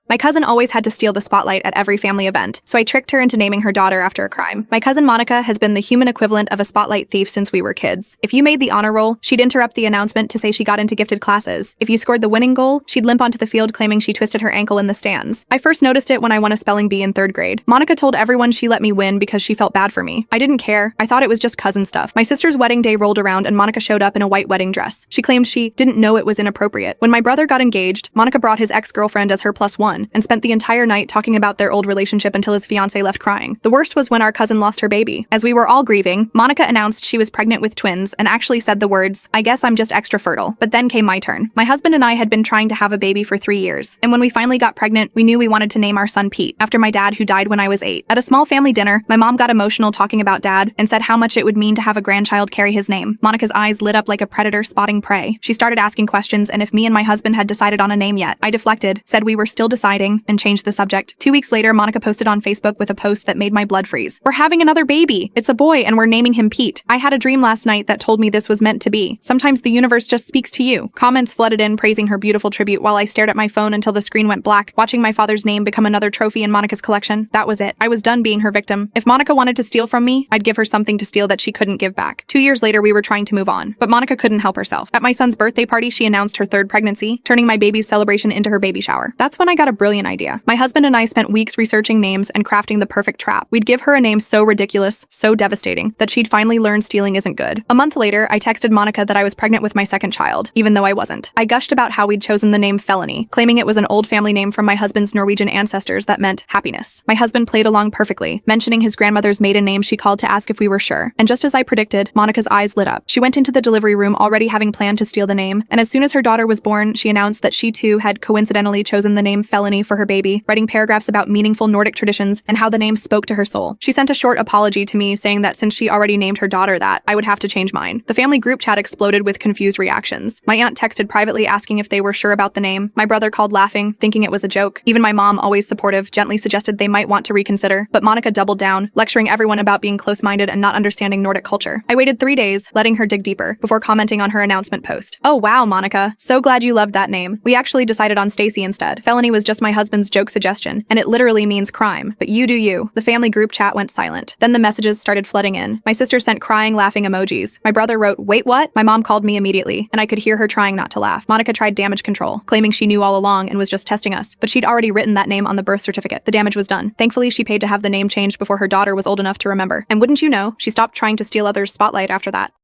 My cousin always had to steal the spotlight at every family event, so I tricked her into naming her daughter after a crime. My cousin Monica has been the human equivalent of a spotlight thief since we were kids. If you made the honor roll, she'd interrupt the announcement to say she got into gifted classes. If you scored the winning goal, she'd limp onto the field claiming she twisted her ankle in the stands. I first noticed it when I won a spelling bee in 3rd grade. Monica told everyone she let me win because she felt bad for me. I didn't care. I thought it was just cousin stuff. My sister's wedding day rolled around and Monica showed up in a white wedding dress. She claimed she didn't know it was inappropriate. When my brother got engaged, Monica brought his ex-girlfriend as her +1 and spent the entire night talking about their old relationship until his fiancé left crying. The worst was when our cousin lost her baby. As we were all grieving, Monica announced she was pregnant with twins and actually said the words, "I guess I'm just extra fertile." But then came my turn. My husband and I had been trying to have a baby for 3 years, and when we finally got pregnant, we knew we wanted to name our son Pete, after my dad who died when I was 8. At a small family dinner, my mom got emotional talking about dad and said how much it would mean to have a grandchild carry his name. Monica's eyes lit up like a predator spotting prey. She started asking questions and if me and my husband had decided on a name yet. I deflected, said we were still deciding, and changed the subject. 2 weeks later, Monica posted on Facebook with a post that made my blood freeze. "We're having another baby. It's a boy and we're naming him Pete. I had a dream last night that told me this was meant to be. Sometimes the universe just speaks to you." Comments flooded in praising her beautiful tribute while I stared at my phone until the screen went black, watching my father's name become another trophy in Monica's collection. That was it. I was done being her victim. If Monica wanted to steal from me, I'd give her something to steal that she couldn't give back. 2 years later, we were trying to move on, but Monica couldn't help herself. At my son's birthday party, she announced her 3rd pregnancy, turning my baby's celebration into her baby shower. That's when I got a brilliant idea. My husband and I spent weeks researching names and crafting the perfect trap. We'd give her a name so ridiculous, so devastating, that she'd finally learn stealing isn't good. A month later, I texted Monica that I was pregnant with my 2nd child, even though I wasn't. I gushed about how we'd chosen the name Felony, claiming it was an old family name from my husband's Norwegian ancestors that meant happiness. My husband played along perfectly, mentioning his grandmother's maiden name. She called to ask if we were sure. And just as I predicted, Monica's eyes lit up. She went into the delivery room already having planned to steal the name, and as soon as her daughter was born, she announced that she too had coincidentally chosen the name Felony for her baby, writing paragraphs about meaningful Nordic traditions and how the name spoke to her soul. She sent a short apology to me saying that since she already named her daughter that, I would have to change mine. The family group chat exploded with confused reactions. My aunt texted privately asking if they were sure about the name. My brother called laughing, thinking it was a joke. Even my mom, always supportive, gently suggested they might want to reconsider, but Monica doubled down, lecturing everyone about being close-minded and not understanding Nordic culture. I waited 3 days, letting her dig deeper, before commenting on her announcement post. "Oh wow, Monica. So glad you loved that name. We actually decided on Stacy instead. Felony was just my husband's joke suggestion, and it literally means crime. But you do you." The family group chat went silent. Then the messages started flooding in. My sister sent crying, laughing emojis. My brother wrote, "Wait, what?" My mom called me immediately, and I could hear her trying not to laugh. Monica tried damage control, claiming she knew all along and was just testing us, but she'd already written that name on the birth certificate. The damage was done. Thankfully, she paid to have the name changed before her daughter was old enough to remember. And wouldn't you know, she stopped trying to steal others' spotlight after that.